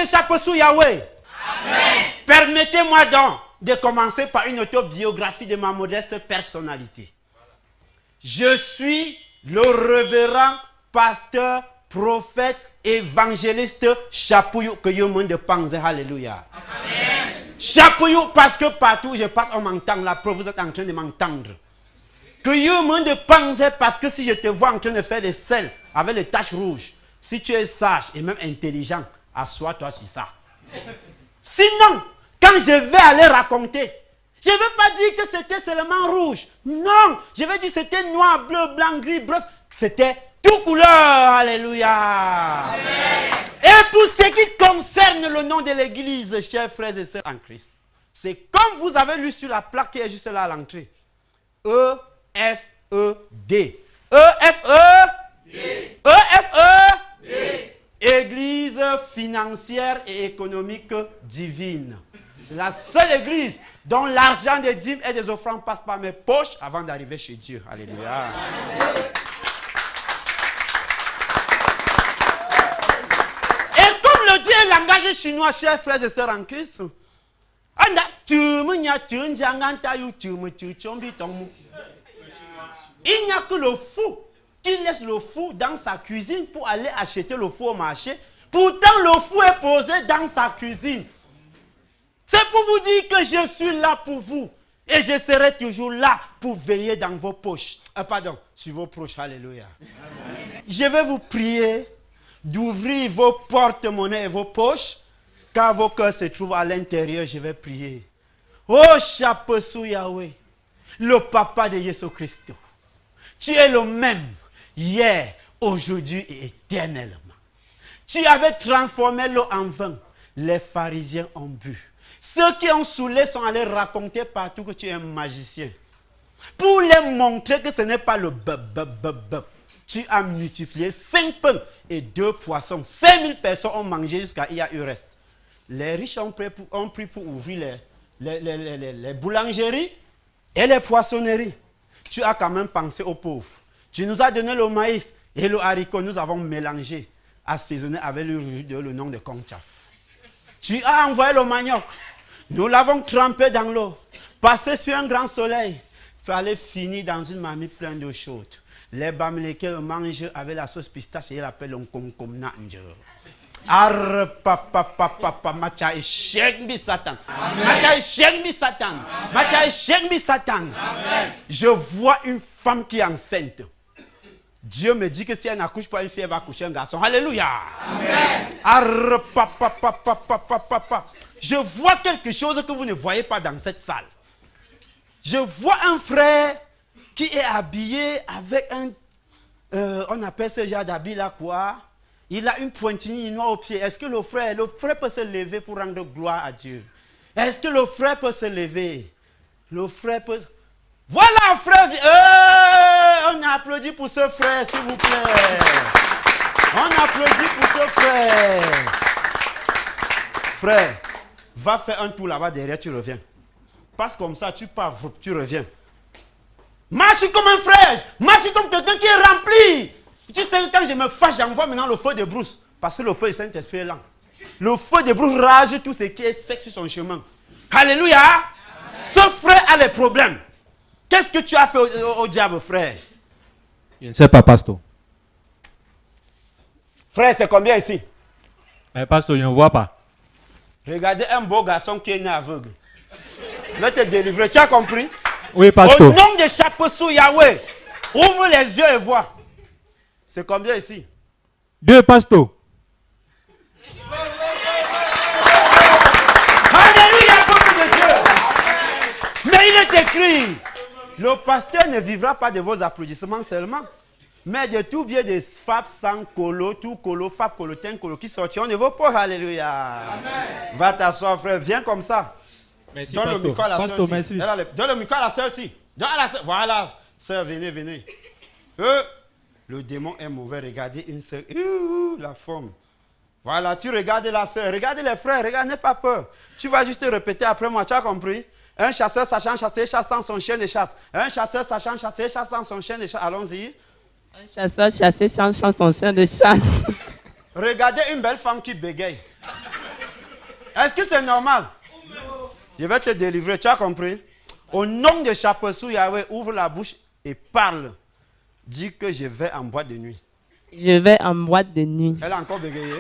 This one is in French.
de chapeau sous Yahweh. Amen. Permettez-moi donc de commencer par une autobiographie de ma modeste personnalité. Je suis le révérend pasteur, prophète, évangéliste Chapouillou que yo monde pense. Alléluia. Amen. Chapouillou parce que partout où je passe on m'entend. La preuve vous êtes en train de m'entendre. Que yo monde pense parce que si je te vois en train de faire des selles avec les taches rouges, si tu es sage et même intelligent, assois-toi sur ça. Sinon, quand je vais aller raconter, je ne vais pas dire que c'était seulement rouge. Non, je vais dire que c'était noir, bleu, blanc, gris, bref, c'était tout couleur. Alléluia. Amen. Et pour ce qui concerne le nom de l'église, chers frères et sœurs en Christ, c'est comme vous avez lu sur la plaque qui est juste là à l'entrée. E-F-E-D. E-F-E-D. E-F-E-D. Église financière et économique divine. La seule église dont l'argent des dîmes et des offrandes passe par mes poches avant d'arriver chez Dieu. Alléluia. Et comme le dit un langage chinois, chers frères et sœurs en Christ, il n'y a que le fou qui laisse le fou dans sa cuisine pour aller acheter le fou au marché. Pourtant, le fou est posé dans sa cuisine. C'est pour vous dire que je suis là pour vous. Et je serai toujours là pour veiller dans vos poches. Pardon, sur vos poches. Alléluia. Amen. Je vais vous prier d'ouvrir vos porte-monnaies et vos poches. Car vos cœurs se trouvent à l'intérieur, je vais prier. Oh, chapeau sous Yahweh, le papa de Jésus-Christ. Tu es le même hier, aujourd'hui et éternellement. Tu avais transformé l'eau en vin. Les pharisiens ont bu. Ceux qui ont saoulé sont allés raconter partout que tu es un magicien. Pour les montrer que ce n'est pas le bub. Tu as multiplié 5 pains et 2 poissons. 5000 personnes ont mangé jusqu'à il y a eu reste. Les riches ont pris pour ouvrir les boulangeries et les poissonneries. Tu as quand même pensé aux pauvres. Tu nous as donné le maïs et le haricot. Nous avons mélangé, assaisonné avec le nom de conchaf. Tu as envoyé le manioc. Nous l'avons trempé dans l'eau. Passé sur un grand soleil. Fallait finir dans une marmite pleine d'eau chaude. Les bamilekés le mangent avec la sauce pistache et ils l'appellent un concombre. Arre papa macha eshengbi satan. Macha eshengbi satan. Macha eshengbi satan. Je vois une femme qui est enceinte. Dieu me dit que si elle n'accouche pas une fille, elle va accoucher un garçon. Alléluia. Amen. Arre papa. Je vois quelque chose que vous ne voyez pas dans cette salle. Je vois un frère qui est habillé avec un on appelle ce genre d'habit là quoi? Il a une pointure noire au pied. Est-ce que le frère peut se lever pour rendre gloire à Dieu? Est-ce que le frère peut se lever? Le frère peut... Voilà, frère! On applaudit pour ce frère, s'il vous plaît. On applaudit pour ce frère. Frère, va faire un tour là-bas derrière, tu reviens. Passe comme ça, tu pars, tu reviens. Marche comme un frère. Marche comme quelqu'un qui est rempli. Tu sais, quand je me fâche, j'envoie maintenant le feu de brousse. Parce que le feu du Saint-Esprit est lent. Le feu de brousse rage tout ce qui est sec sur son chemin. Alléluia. Amen. Ce frère a des problèmes. Qu'est-ce que tu as fait au diable, frère? Je ne sais pas, pasteur. Frère, c'est combien ici? Mais pasteur, je ne vois pas. Regardez un beau garçon qui est né aveugle. Je vais te délivrer. Tu as compris? Oui, pasteur. Au nom de chapeau sous Yahweh, ouvre les yeux et vois. C'est combien ici? 2, pasteur. Alléluia, peuple de Dieu. Mais il est écrit, le pasteur ne vivra pas de vos applaudissements seulement, mais de tout bien des fab sans colo, tout colo, fab colotin, colo qui sortiront de vos poches. Alléluia. Amen. Va t'asseoir, frère. Viens comme ça. Merci, donne pasteur. Le micro à la Pasteur, soeur. merci. Donne le micro à la soeur ici. Voilà, soeur, venez. Le démon est mauvais. Regardez une soeur. La forme. Voilà, tu regardes la soeur. Regardez les frères. Regarde, n'aie pas peur. Tu vas juste répéter après moi. Tu as compris? Un chasseur sachant chasser, chassant son chien de chasse. Un chasseur sachant chasser, chassant son chien de chasse. Allons-y. Un chasseur chassé chassant son chien de chasse. Regardez une belle femme qui bégaye. Est-ce que c'est normal? Je vais te délivrer, tu as compris? Au nom de Chapeau-Sou Yahweh, ouvre la bouche et parle. Dis que je vais en boîte de nuit. Je vais en boîte de nuit. Elle a encore bégayé.